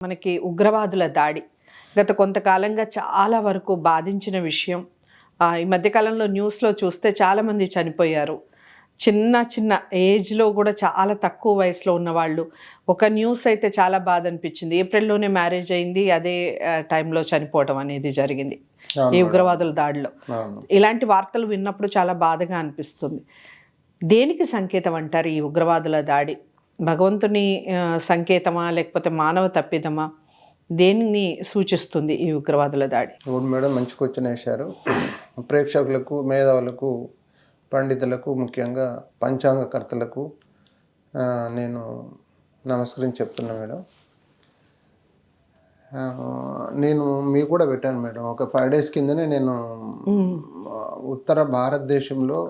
మనకి ఉగ్రవాదుల దాడి గత కొంతకాలంగా చాలా వరకు బాధించిన విషయం. ఈ మధ్యకాలంలో న్యూస్లో చూస్తే చాలామంది చనిపోయారు. చిన్న చిన్న ఏజ్లో కూడా చాలా తక్కువ వయసులో ఉన్నవాళ్ళు. ఒక న్యూస్ అయితే చాలా బాధ అనిపించింది. ఏప్రిల్లోనే మ్యారేజ్ అయింది, అదే టైంలో చనిపోవడం అనేది జరిగింది ఈ ఉగ్రవాదుల దాడిలో. ఇలాంటి వార్తలు విన్నప్పుడు చాలా బాధగా అనిపిస్తుంది. దేనికి సంకేతం అంటారు ఈ ఉగ్రవాదుల దాడి? భగవంతుని సంకేతమా, లేకపోతే మానవ తప్పిదమా? దేనిని సూచిస్తుంది ఈ ఉగ్రవాదుల దాడి? అవును మేడం, మంచి క్వశ్చన్ వేశారు. ప్రేక్షకులకు, మేధావులకు, పండితులకు, ముఖ్యంగా పంచాంగకర్తలకు నేను నమస్కరించి చెప్తున్నా మేడం. నేను మీకు కూడా పెట్టాను మేడం, ఒక 5 days కిందనే నేను ఉత్తర భారతదేశంలో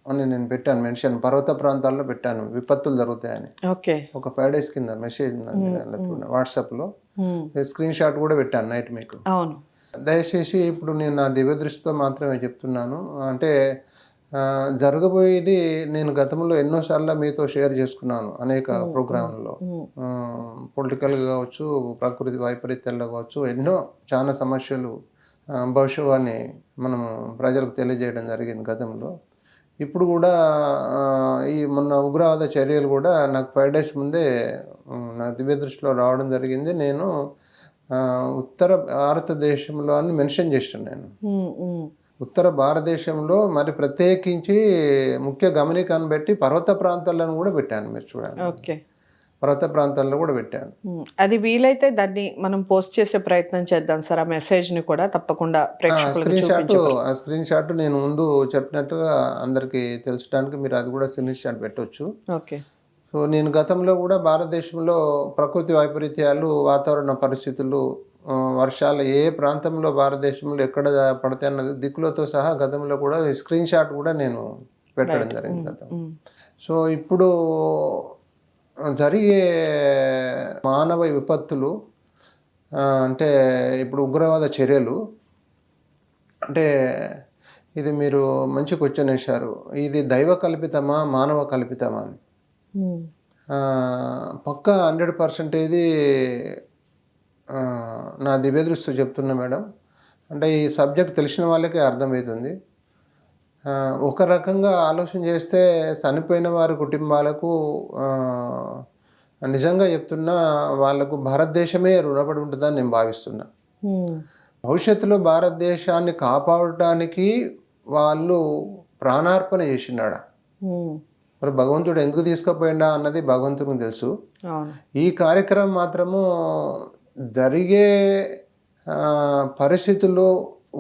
అని నేను పెట్టాను మెన్షన్, పర్వత ప్రాంతాల్లో పెట్టాను విపత్తులు జరుగుతాయని. ఓకే, ఒక 5 days కింద మెసేజ్ వాట్సాప్లో స్క్రీన్ షాట్ కూడా పెట్టాను నైట్ మీకు. అవును, దయచేసి ఇప్పుడు నేను నా దివ్య దృష్టితో మాత్రమే చెప్తున్నాను. అంటే జరగబోయేది నేను గతంలో ఎన్నోసార్లు మీతో షేర్ చేసుకున్నాను అనేక ప్రోగ్రాంలలో. పొలిటికల్గా కావచ్చు, ప్రకృతి వైపరీత్యాల్లో కావచ్చు, ఎన్నో చాలా సమస్యలు భవిష్యవాణి మనము ప్రజలకు తెలియజేయడం జరిగింది గతంలో. ఇప్పుడు కూడా ఈ మొన్న ఉగ్రవాద చర్యలు కూడా నాకు 5 days ముందే నా దివ్య దృష్టిలో రావడం జరిగింది. నేను ఉత్తర భారతదేశంలో అని మెన్షన్ చేశాను. నేను ఉత్తర భారతదేశంలో మరి ప్రత్యేకించి ముఖ్య గమనికను పెట్టి పర్వత ప్రాంతాలను కూడా పెట్టాను. మీరు చూడండి, ఓకే, పర్వత ప్రాంతాల్లో కూడా పెట్టాను. అది వీలైతే దాన్ని మనం పోస్ట్ చేసే ప్రయత్నం చేద్దాం సార్. ఆ మెసేజ్ని కూడా తప్పకుండా స్క్రీన్ షాట్ నేను ముందు చెప్పినట్టుగా అందరికీ తెలుసడానికి మీరు అది కూడా స్క్రీన్ షాట్ పెట్టవచ్చు. ఓకే. సో నేను గతంలో కూడా భారతదేశంలో ప్రకృతి వైపరీత్యాలు, వాతావరణ పరిస్థితులు, వర్షాలు ఏ ప్రాంతంలో భారతదేశంలో ఎక్కడ పడతాయి అన్నది దిక్కులతో సహా గతంలో కూడా స్క్రీన్ షాట్ కూడా నేను పెట్టడం జరిగింది గతం. సో ఇప్పుడు జరిగే మానవ విపత్తులు అంటే ఇప్పుడు ఉగ్రవాద చర్యలు అంటే ఇది మీరు మంచి క్వశ్చన్ వేశారు. ఇది దైవ కల్పితమా, మానవ కల్పితమా అని. పక్కా 100% ఇది నా దివ్య దృష్టితో చెప్తున్నా మేడం. అంటే ఈ సబ్జెక్ట్ తెలిసిన వాళ్ళకే అర్థమవుతుంది. ఒక రకంగా ఆలోచన చేస్తే చనిపోయిన వారి కుటుంబాలకు నిజంగా చెప్తున్నా, వాళ్ళకు భారతదేశమే రుణపడి ఉంటుందని నేను భావిస్తున్నా. భవిష్యత్తులో భారతదేశాన్ని కాపాడటానికి వాళ్ళు ప్రాణార్పణ చేసినాడా, మరి భగవంతుడు ఎందుకు తీసుకుపోయిందా అన్నది భగవంతుడికి తెలుసు. ఈ కార్యక్రమం మాత్రము జరిగే పరిస్థితుల్లో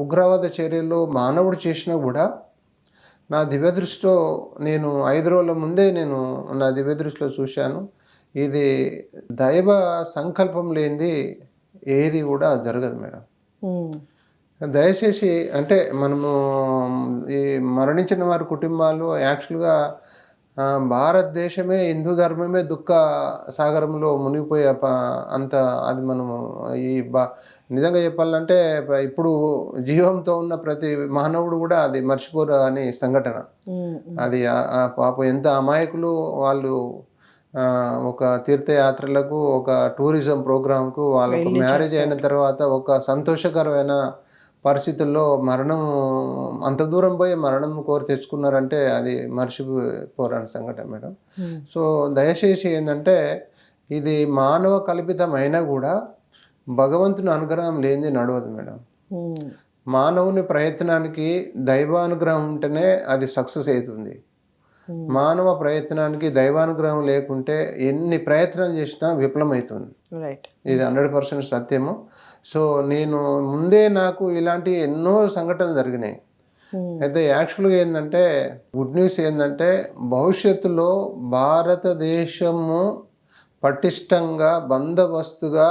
ఉగ్రవాద చర్యలు మానవుడు చేసినా కూడా నా దివ్య దృష్టిలో నేను 5 రోజుల ముందే నేను నా దివ్య దృష్టిలో చూశాను. ఇది దైవ సంకల్పం లేనిది ఏది కూడా జరగదు మేడం. దయచేసి అంటే మనము ఈ మరణించిన వారి కుటుంబాలు యాక్చువల్గా భారతదేశమే, హిందూ ధర్మమే దుఃఖ సాగరంలో మునిగిపోయే అంత అది మనము నిజంగా చెప్పాలంటే ఇప్పుడు జీవంతో ఉన్న ప్రతి మానవుడు కూడా అది మర్చిపోరు అని సంఘటన. అది పాపం ఎంత అమాయకులు వాళ్ళు. ఒక తీర్థయాత్రలకు, ఒక టూరిజం ప్రోగ్రాంకు, వాళ్ళకు మ్యారేజ్ అయిన తర్వాత ఒక సంతోషకరమైన పరిస్థితుల్లో మరణం, అంత దూరం పోయి మరణం కోరి తెచ్చుకున్నారంటే అది మర్చిపోరాని సంఘటన మేడం. సో దయచేసి ఏంటంటే ఇది మానవ కల్పితం అయినా కూడా భగవంతుని అనుగ్రహం లేనిది నడవదు మేడం. మానవుని ప్రయత్నానికి దైవానుగ్రహం ఉంటేనే అది సక్సెస్ అవుతుంది. మానవ ప్రయత్నానికి దైవానుగ్రహం లేకుంటే ఎన్ని ప్రయత్నాలు చేసినా విఫలమవుతుంది. ఇది 100% సత్యము. సో నేను ముందే నాకు ఇలాంటి ఎన్నో సంఘటనలు జరిగినాయి. అయితే యాక్చువల్గా ఏంటంటే గుడ్ న్యూస్ ఏంటంటే భవిష్యత్తులో భారతదేశము పటిష్టంగా, బందోబస్తుగా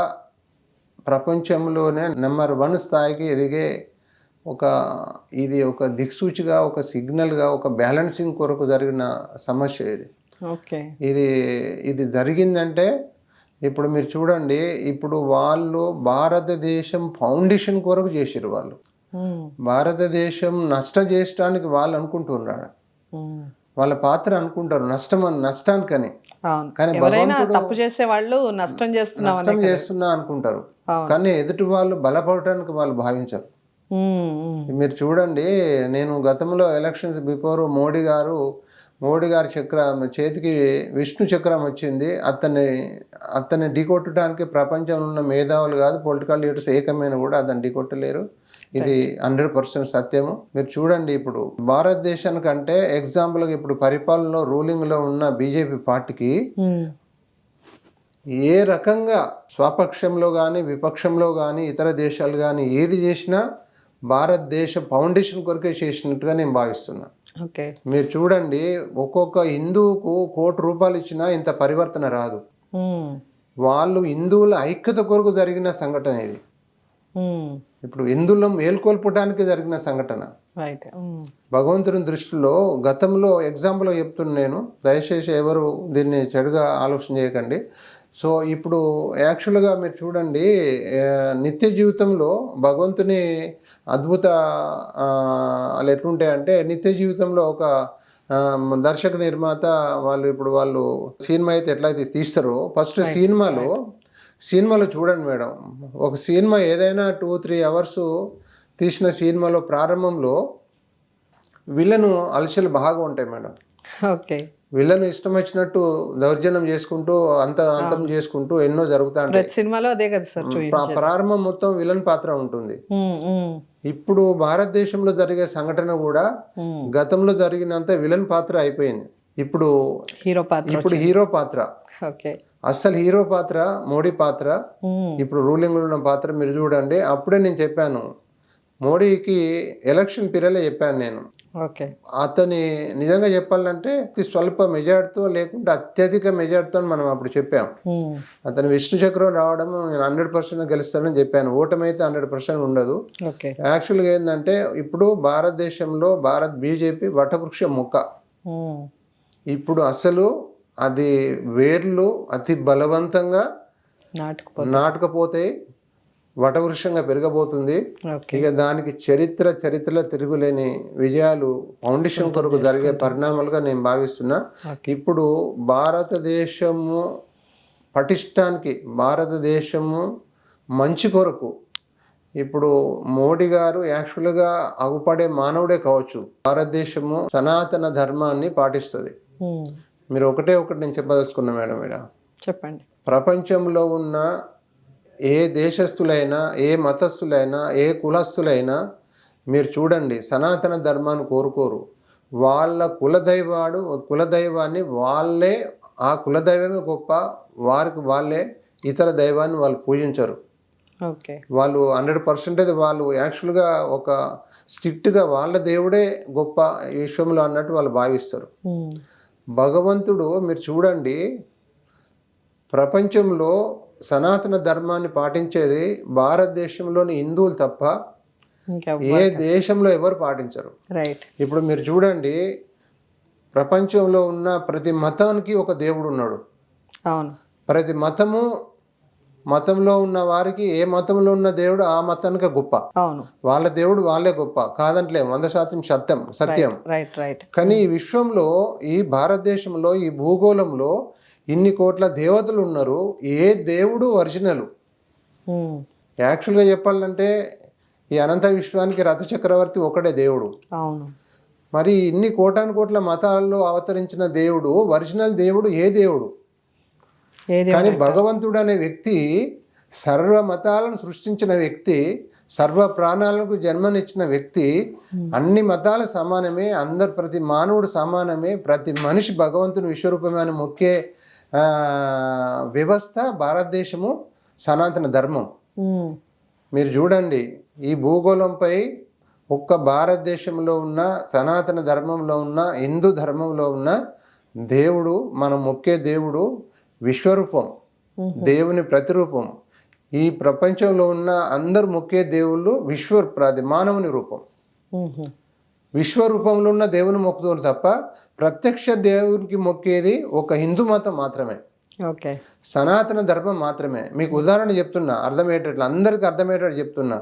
ప్రపంచంలోనే నెంబర్ 1 స్థాయికి ఎదిగే ఇది ఒక దిక్సూచిగా, ఒక సిగ్నల్గా, ఒక బ్యాలెన్సింగ్ కొరకు జరిగిన సమస్య ఇది. ఇది జరిగిందంటే ఇప్పుడు మీరు చూడండి, ఇప్పుడు వాళ్ళు భారతదేశం ఫౌండేషన్ కొరకు చేసారు. వాళ్ళు భారతదేశం నష్టం చేయడానికి వాళ్ళు అనుకుంటున్నాడు, వాళ్ళ పాత్ర అనుకుంటారు నష్టానికని. అవును. కానీ ఎవరైనా భగవంతుడు తప్పు చేసే వాళ్ళు నష్టం చేస్తున్నాం నష్టం చేస్తున్నా అనుకుంటారు, అవును. కానీ ఎదుటి వాళ్ళు బలపడటానికి వాళ్ళు భావించరు. మీరు చూడండి, నేను గతంలో ఎలక్షన్స్ బిఫోర్ మోడీ గారి చక్రం చేతికి విష్ణు చక్రం వచ్చింది. అతన్ని ఢీకొట్టడానికి ప్రపంచంలో ఉన్న మేధావులు కాదు, పొలిటికల్ లీడర్స్ ఏకమైన కూడా అతన్ని ఢీకొట్టలేరు. ఇది 100% సత్యము. మీరు చూడండి, ఇప్పుడు భారతదేశానికంటే ఎగ్జాంపుల్గా ఇప్పుడు పరిపాలనలో రూలింగ్లో ఉన్న బీజేపీ పార్టీకి ఏ రకంగా స్వపక్షంలో కానీ విపక్షంలో కానీ ఇతర దేశాలు కానీ ఏది చేసినా భారతదేశ ఫౌండేషన్ కొరకే చేసినట్టుగా నేను భావిస్తున్నా. ఓకే, మీరు చూడండి, ఒక్కొక్క హిందువుకు ₹1,00,00,000 ఇచ్చినా ఇంత పరివర్తన రాదు. వాళ్ళు హిందువుల ఐక్యత కొరకు జరిగిన సంఘటన ఇది. ఇప్పుడు హిందువులను మేల్కొల్పడానికి జరిగిన సంఘటన. భగవంతుని దృష్టిలో గతంలో ఎగ్జాంపుల్ చెప్తున్నా నేను, దయచేసి ఎవరు దీన్ని చెడుగా ఆలోచన చేయకండి. సో ఇప్పుడు యాక్చువల్గా మీరు చూడండి, నిత్య జీవితంలో భగవంతుని అద్భుత వాళ్ళు ఎట్లుంటాయంటే, నిత్య జీవితంలో ఒక దర్శక నిర్మాత వాళ్ళు సినిమా అయితే ఎట్లయితే తీస్తారో ఫస్ట్ సినిమాలో చూడండి మేడం, ఒక సినిమా ఏదైనా 2-3 అవర్స్ తీసిన సినిమాలో ప్రారంభంలో విలను అలసలు బాగా ఉంటాయి మేడం. ఓకే, వీళ్ళను ఇష్టం వచ్చినట్టు దౌర్జన్యం చేసుకుంటూ అంతం చేసుకుంటూ ఎన్నో జరుగుతా ఉంటాయి. సినిమాలో అదే కదా సార్, ప్రారంభం మొత్తం విలన్ పాత్ర ఉంటుంది. ఇప్పుడు భారతదేశంలో జరిగే సంఘటన కూడా గతంలో జరిగినంత విలన్ పాత్ర అయిపోయింది. ఇప్పుడు హీరో పాత్ర అస్సలు హీరో పాత్ర మోడీ పాత్ర, ఇప్పుడు రూలింగ్ ఉన్న పాత్ర. మీరు చూడండి, అప్పుడే నేను చెప్పాను, మోడీకి ఎలక్షన్ పీరియడ్లో చెప్పాను నేను, అతని నిజంగా చెప్పాలంటే స్వల్ప మెజార్టీతో లేకుంటే అత్యధిక మెజార్టీతో మనం అప్పుడు చెప్పాం. అతను విష్ణు చక్రం రావడం నేను 100% గెలుస్తానని చెప్పాను. ఓటమి అయితే 100% ఉండదు. యాక్చువల్గా ఏంటంటే, ఇప్పుడు భారతదేశంలో బీజేపీ వటవృక్ష మొక్క. ఇప్పుడు అసలు అది వేర్లు అతి బలవంతంగా నాటుకపోతే వటవృక్షంగా పెరగబోతుంది. ఇక దానికి చరిత్రలో తిరుగులేని విజయాలు ఫౌండేషన్ కొరకు జరిగే పరిణామాలుగా నేను భావిస్తున్నా. ఇప్పుడు భారతదేశము పటిష్టానికి, భారతదేశము మంచి కొరకు ఇప్పుడు మోడీ గారు యాక్చువల్గా అగుపడే మానవుడే కావచ్చు. భారతదేశము సనాతన ధర్మాన్ని పాటిస్తుంది. మీరు ఒకటి నేను చెప్పదలుచుకున్నా మేడం, చెప్పండి. ప్రపంచంలో ఉన్న ఏ దేశస్థులైనా, ఏ మతస్థులైనా, ఏ కులస్థులైనా మీరు చూడండి, సనాతన ధర్మాన్ని కోరుకోరు. వాళ్ళ కులదైవాన్ని వాళ్ళే, ఆ కులదైవమే గొప్ప, వారికి వాళ్ళే ఇతర దైవాన్ని వాళ్ళు పూజించరు. వాళ్ళు 100% వాళ్ళు యాక్చువల్గా ఒక స్ట్రిక్ట్గా వాళ్ళ దేవుడే గొప్ప ఈ విశ్వంలో అన్నట్టు వాళ్ళు భావిస్తారు. భగవంతుడు మీరు చూడండి, ప్రపంచంలో సనాతన ధర్మాన్ని పాటించేది భారతదేశంలోని హిందువులు తప్ప ఏ దేశంలో ఎవరు పాటించరు. ఇప్పుడు మీరు చూడండి, ప్రపంచంలో ఉన్న ప్రతి మతానికి ఒక దేవుడు ఉన్నాడు. ప్రతి మతంలో ఉన్న వారికి ఏ మతంలో ఉన్న దేవుడు ఆ మతానికి గొప్ప, వాళ్ళ దేవుడు వాళ్ళే గొప్ప కాదంటలే, 100% సత్యం. కానీ ఈ విశ్వంలో, ఈ భారతదేశంలో, ఈ భూగోళంలో ఇన్ని కోట్ల దేవతలు ఉన్నారు, ఏ దేవుడు ఒరిజినల్? యాక్చువల్గా చెప్పాలంటే ఈ అనంత విశ్వానికి రథ చక్రవర్తి ఒకటే దేవుడు. మరి ఇన్ని కోట్ల మతాల్లో అవతరించిన దేవుడు, ఒరిజినల్ దేవుడు ఏ దేవుడు? కానీ భగవంతుడు అనే వ్యక్తి సర్వ మతాలను సృష్టించిన వ్యక్తి, సర్వ ప్రాణాలకు జన్మనిచ్చిన వ్యక్తి, అన్ని మతాలు సమానమే, ప్రతి మానవుడు సమానమే, ప్రతి మనిషి భగవంతుని విశ్వరూపమే అని మొక్కే వ్యవస్థ భారతదేశము, సనాతన ధర్మం. మీరు చూడండి, ఈ భూగోళంపై ఒక్క భారతదేశంలో ఉన్న సనాతన ధర్మంలో ఉన్న హిందూ ధర్మంలో ఉన్న దేవుడు, మనం మొక్కే దేవుడు విశ్వరూపం, దేవుని ప్రతిరూపం. ఈ ప్రపంచంలో ఉన్న అందరు మొక్కే దేవుళ్ళు మానవుని రూపం. విశ్వరూపంలో ఉన్న దేవుని మొక్కుతారు తప్ప ప్రత్యక్ష దేవునికి మొక్కేది ఒక హిందూ మతం మాత్రమే, సనాతన ధర్మం మాత్రమే. మీకు ఉదాహరణ చెప్తున్నా, అర్థమయ్యేటట్లు, అందరికి అర్థమయ్యేటట్టు చెప్తున్నా.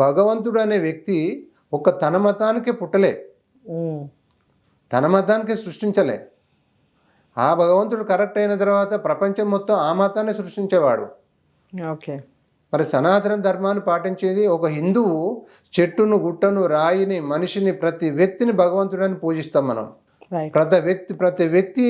భగవంతుడు అనే వ్యక్తి తన మతానికే పుట్టలే, తన మతానికే సృష్టించలే. ఆ భగవంతుడు కరెక్ట్ అయిన తర్వాత ప్రపంచం మొత్తం ఆ మతాన్ని సృష్టించేవాడు. ఓకే. మరి సనాతన ధర్మాన్ని పాటించేది ఒక హిందువు చెట్టును, గుట్టను, రాయిని, మనిషిని, ప్రతి వ్యక్తిని భగవంతుడని పూజిస్తాం మనం. రైట్. ప్రతి వ్యక్తి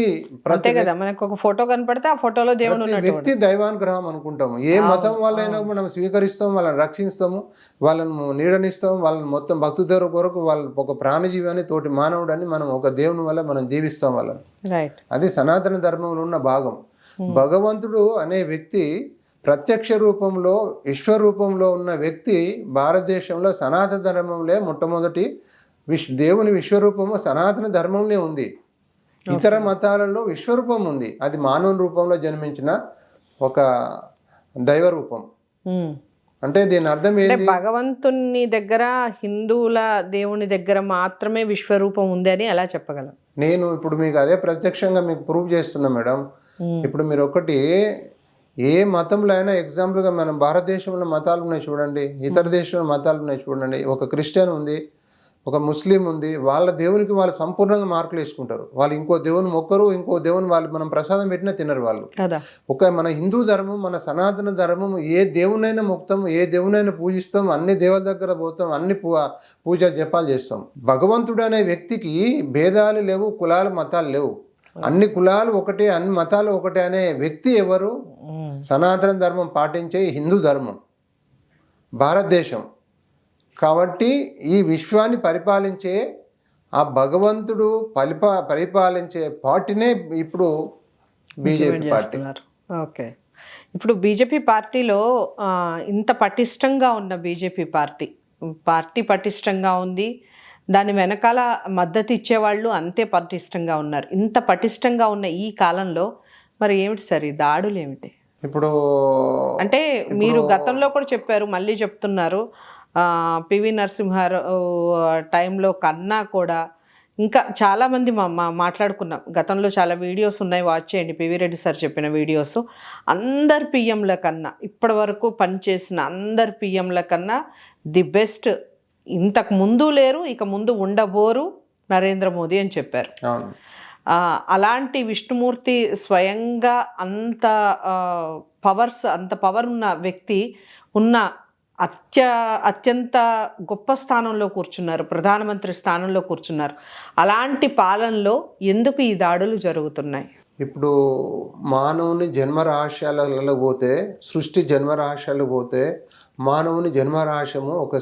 అంతే కదా, మనకు ఒక ఫోటో కనపడితే ఆ ఫోటోలో దేవుడు ప్రతి ఉన్నట్టు వ్యక్తి దైవానుగ్రహం అనుకుంటాము. ఏ మతం వాళ్ళైనా మనం స్వీకరిస్తాం, వాళ్ళని రక్షిస్తాము, వాళ్ళను నీడనిస్తాం, వాళ్ళని మొత్తం భక్తుల కొరకు వాళ్ళ ఒక ప్రాణజీవి అని, తోటి మానవుడు అని మనం ఒక దేవుని వల్ల మనం జీవిస్తాం వాళ్ళని. రైట్. అది సనాతన ధర్మంలో ఉన్న భాగం. భగవంతుడు అనే వ్యక్తి ప్రత్యక్ష రూపంలో, విశ్వరూపంలో ఉన్న వ్యక్తి భారతదేశంలో సనాతన ధర్మంలో మొట్టమొదటి దేవుని విశ్వరూపము సనాతన ధర్మంలో ఉంది. ఇతర మతాలలో విశ్వరూపం ఉంది, అది మానవ రూపంలో జన్మించిన ఒక దైవ రూపం. అంటే దీని అర్థం ఏంటి? భగవంతుని దగ్గర, హిందువుల దేవుని దగ్గర మాత్రమే విశ్వరూపం ఉంది అని ఎలా చెప్పగలం? నేను ఇప్పుడు మీకు అదే ప్రత్యక్షంగా మీకు ప్రూవ్ చేస్తున్నా మేడం. ఇప్పుడు మీరు ఒకటి ఏ మతంలో అయినా ఎగ్జాంపుల్గా మనం భారతదేశంలో మతాలు ఉన్నాయి చూడండి, ఇతర దేశంలో మతాలు ఉన్నాయి చూడండి. ఒక క్రిస్టియన్ ఉంది, ఒక ముస్లిం ఉంది, వాళ్ళ దేవునికి వాళ్ళు సంపూర్ణంగా మార్కులు వేసుకుంటారు. వాళ్ళు ఇంకో దేవుని మొక్కరు, ఇంకో దేవుని వాళ్ళు మనం ప్రసాదం పెట్టినా తినరు వాళ్ళు. ఒక మన హిందూ ధర్మం, మన సనాతన ధర్మం, ఏ దేవునైనా మొక్తాం, ఏ దేవునైనా పూజిస్తాం, అన్ని దేవుల దగ్గర పోతాం, అన్ని పూజ జపాలు చేస్తాం. భగవంతుడు అనే వ్యక్తికి భేదాలు లేవు, కులాలు మతాలు లేవు, అన్ని కులాలు ఒకటే, అన్ని మతాలు ఒకటే అనే వ్యక్తి ఎవరు? సనాతన ధర్మం పాటించే హిందూ ధర్మం, భారతదేశం. కాబట్టి ఈ విశ్వాన్ని పరిపాలించే ఆ భగవంతుడు పరిపాలించే పార్టీనే ఇప్పుడు బీజేపీ పార్టీ. ఓకే. ఇప్పుడు బీజేపీ పార్టీలో ఇంత పటిష్టంగా ఉన్న బీజేపీ పార్టీ పటిష్టంగా ఉంది, దాని వెనకాల మద్దతు ఇచ్చేవాళ్ళు అంతే పటిష్టంగా ఉన్నారు. ఇంత పటిష్టంగా ఉన్న ఈ కాలంలో మరి ఏమిటి సార్ ఈ దాడులు ఏమిటి? ఇప్పుడు అంటే మీరు గతంలో కూడా చెప్పారు, మళ్ళీ చెప్తున్నారు, పివి నరసింహారావు టైంలో కన్నా కూడా ఇంకా చాలామంది మాట్లాడుకున్నాం. గతంలో చాలా వీడియోస్ ఉన్నాయి, వాచ్ చేయండి, పివి రెడ్డి సార్ చెప్పిన వీడియోస్. అందరు పిఎంల కన్నా, ఇప్పటి వరకు పనిచేసిన అందరు పిఎంల కన్నా ది బెస్ట్, ఇంతకు ముందు లేరు, ఇక ముందు ఉండబోరు నరేంద్ర మోదీ అని చెప్పారు. అలాంటి విష్ణుమూర్తి స్వయంగా అంత పవర్ ఉన్న వ్యక్తి ఉన్న అత్యంత గొప్ప స్థానంలో కూర్చున్నారు, ప్రధానమంత్రి స్థానంలో కూర్చున్నారు. అలాంటి పాలనలో ఎందుకు ఈ దాడులు జరుగుతున్నాయి? ఇప్పుడు మానవుని జన్మరహస్యాలలో పోతే, సృష్టి జన్మరహస్యాలు పోతే, మానవుని జన్మరహస్యము ఒక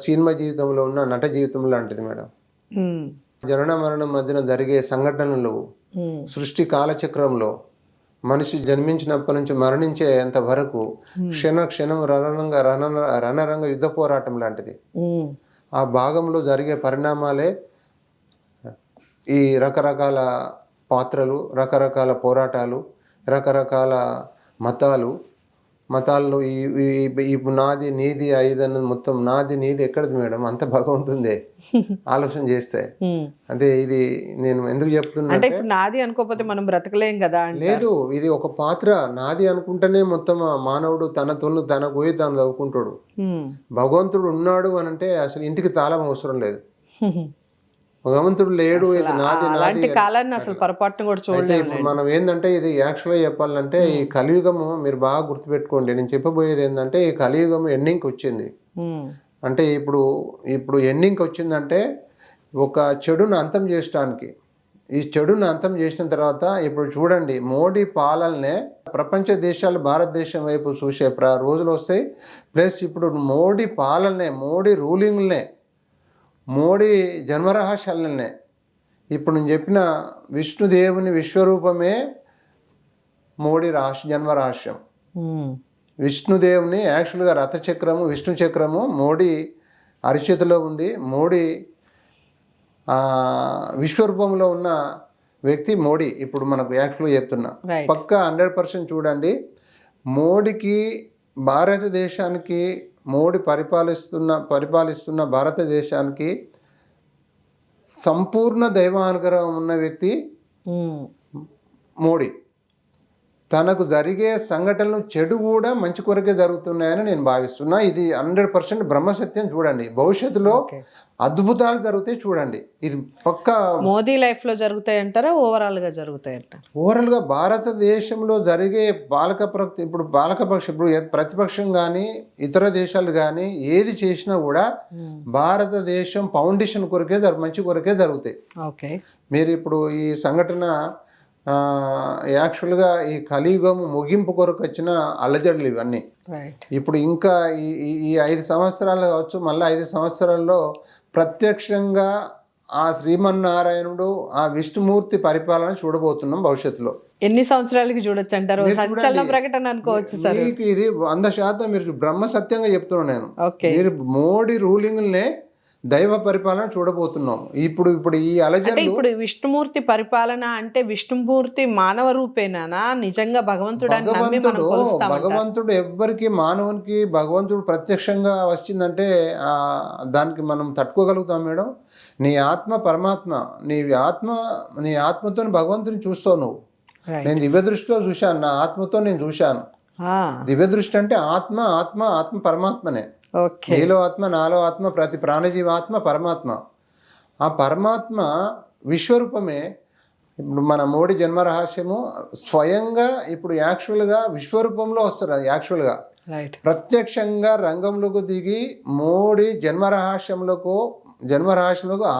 సినిమా జీవితంలో ఉన్న నట జీవితం లాంటిది మేడం. జనన మరణం మధ్యన జరిగే సంఘటనలు, సృష్టి కాలచక్రంలో మనిషి జన్మించినప్పటి నుంచి మరణించేంత వరకు క్షణం రణరంగ యుద్ధ పోరాటం లాంటిది. ఆ భాగంలో జరిగే పరిణామాలే ఈ రకరకాల పాత్రలు, రకరకాల పోరాటాలు, రకరకాల మతాల్లో ఈ నాది నీది ఐదన్న మొత్తం నాది నీది ఎక్కడిది మేడం? అంత భగవంతుందే ఆలోచన చేస్తే. అంటే ఇది నేను ఎందుకు చెప్తున్నా అంటే, నాది అనుకోకపోతే మనం బ్రతకలేం కదా. లేదు, ఇది ఒక పాత్ర. నాది అనుకుంటేనే మొత్తం మానవుడు తన పోయి తాను చదువుకుంటాడు. భగవంతుడు ఉన్నాడు అని అంటే అసలు ఇంటికి తాళం అవసరం లేదు. భగవంతుడు లేడు, ఇది నాది కాలాన్ని అసలు పొరపాటును కూడా చూడలేదు. మనం ఏంటంటే ఇది యాక్చువల్గా చెప్పాలంటే ఈ కలియుగము మీరు బాగా గుర్తుపెట్టుకోండి. నేను చెప్పబోయేది ఏంటంటే ఈ కలియుగము ఎండింగ్కి వచ్చింది. అంటే ఇప్పుడు ఎండింగ్కి వచ్చిందంటే ఒక చెడును అంతం చేయడానికి. ఈ చెడును అంతం చేసిన తర్వాత ఇప్పుడు చూడండి, మోడీ పాలననే ప్రపంచ దేశాలు భారతదేశం వైపు చూసే రోజులు వస్తాయి. ప్లస్ ఇప్పుడు మోడీ పాలననే, మోడీ రూలింగ్నే, మోడీ జన్మరహస్యాలనే, ఇప్పుడు నేను చెప్పిన విష్ణుదేవుని విశ్వరూపమే మోడీ జన్మరహస్యం. విష్ణుదేవుని యాక్చువల్గా రథచక్రము, విష్ణు చక్రము మోడీ అరిచేతిలో ఉంది. మోడీ విశ్వరూపంలో ఉన్న వ్యక్తి మోడీ. ఇప్పుడు మనకు యాక్చువల్గా చెప్తున్నా, పక్కా 100% చూడండి. మోడీకి, భారతదేశానికి, మోడీ పరిపాలిస్తున్న భారతదేశానికి సంపూర్ణ దైవానుగ్రహం ఉన్న వ్యక్తి మోడీ. తనకు జరిగే సంఘటనలు చెడు కూడా మంచి కొరకే జరుగుతున్నాయని నేను భావిస్తున్నా. ఇది 100% బ్రహ్మసత్యం. చూడండి, భవిష్యత్తులో Okay. అద్భుతాలు జరుగుతాయి. చూడండి, ఇది పక్కా. మోదీ లైఫ్ లో జరుగుతాయి అంటారా, ఓవరాల్ గా జరుగుతాయి అంటారా? ఓవరాల్గా భారతదేశంలో జరిగే ఇప్పుడు ప్రతిపక్షం కానీ ఇతర దేశాలు కానీ ఏది చేసినా కూడా భారతదేశం ఫౌండేషన్ కొరకే మంచి కొరకే జరుగుతాయి. ఓకే. మీరు ఇప్పుడు ఈ సంఘటన యాక్చువల్గా ఈ కలియుగం ముగింపు కొరకు వచ్చిన అలజడులు ఇవన్నీ. రైట్. ఇప్పుడు ఇంకా ఈ 5 సంవత్సరాలు కావచ్చు, మళ్ళీ 5 సంవత్సరాల్లో ప్రత్యక్షంగా ఆ శ్రీమన్నారాయణుడు, ఆ విష్ణుమూర్తి పరిపాలన చూడబోతున్నాం భవిష్యత్తులో. ఎన్ని సంవత్సరాలకి చూడొచ్చు అంటారు? మీరు సంచలన చూడండి, ప్రకటన అనుకోవచ్చు సార్. మీకు ఇది 100% మీరు బ్రహ్మ సత్యంగా చెప్తున్నాను నేను. ఓకే. మీరు మోడీ రూలింగ్నే దైవ పరిపాలన చూడబోతున్నాం. ఇప్పుడు ఈ అంటే అలజడులు ఇప్పుడు విష్ణుమూర్తి పరిపాలన అంటే విష్ణుమూర్తి మానవ రూపేనా, నిజంగా భగవంతుడని నమ్మి మనం కొలుస్తామంటారా? భగవంతుడు ఎవ్వరికి మానవునికి భగవంతుడు ప్రత్యక్షంగా వచ్చిందంటే దానికి మనం తట్టుకోగలుగుతాం మేడం? నీ ఆత్మ పరమాత్మ, నీ ఆత్మతో భగవంతుని చూస్తావు నువ్వు. Right. నేను దివ్య దృష్టిలో చూశాను, నా ఆత్మతో నేను చూశాను. దివ్య దృష్టి అంటే ఆత్మ పరమాత్మనే. ఓకే. నీలో ఆత్మ, నాలో ఆత్మ, ప్రతి ప్రాణజీవాత్మ పరమాత్మ. ఆ పరమాత్మ విశ్వరూపమే. ఇప్పుడు మన మోడీ జన్మ రహస్యము స్వయంగా ఇప్పుడు యాక్చువల్గా విశ్వరూపంలో వస్తారు. అది యాక్చువల్గా రైట్. ప్రత్యక్షంగా రంగంలోకి దిగి మోడీ జన్మరహస్యంలోకి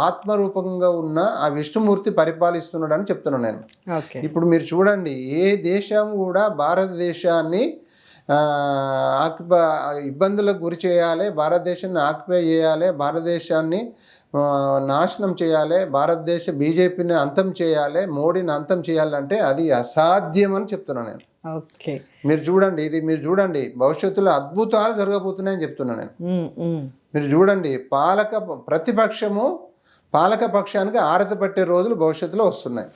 ఆత్మరూపంగా ఉన్న ఆ విష్ణుమూర్తి పరిపాలిస్తున్నాడు అని చెప్తున్నాను నేను. ఓకే. ఇప్పుడు మీరు చూడండి, ఏ దేశం కూడా భారతదేశాన్ని ఇబ్బందులకు గురి చేయాలి, భారతదేశాన్ని ఆక్యుపై చేయాలి, భారతదేశాన్ని నాశనం చేయాలి, భారతదేశ బీజేపీని అంతం చేయాలి, మోడీని అంతం చేయాలంటే అది అసాధ్యం అని చెప్తున్నాను నేను. ఓకే. మీరు చూడండి భవిష్యత్తులో అద్భుతాలు జరగబోతున్నాయని చెప్తున్నాను నేను. మీరు చూడండి, ప్రతిపక్షము పాలక పక్షానికి ఆరత పట్టే రోజులు భవిష్యత్తులో వస్తున్నాయి.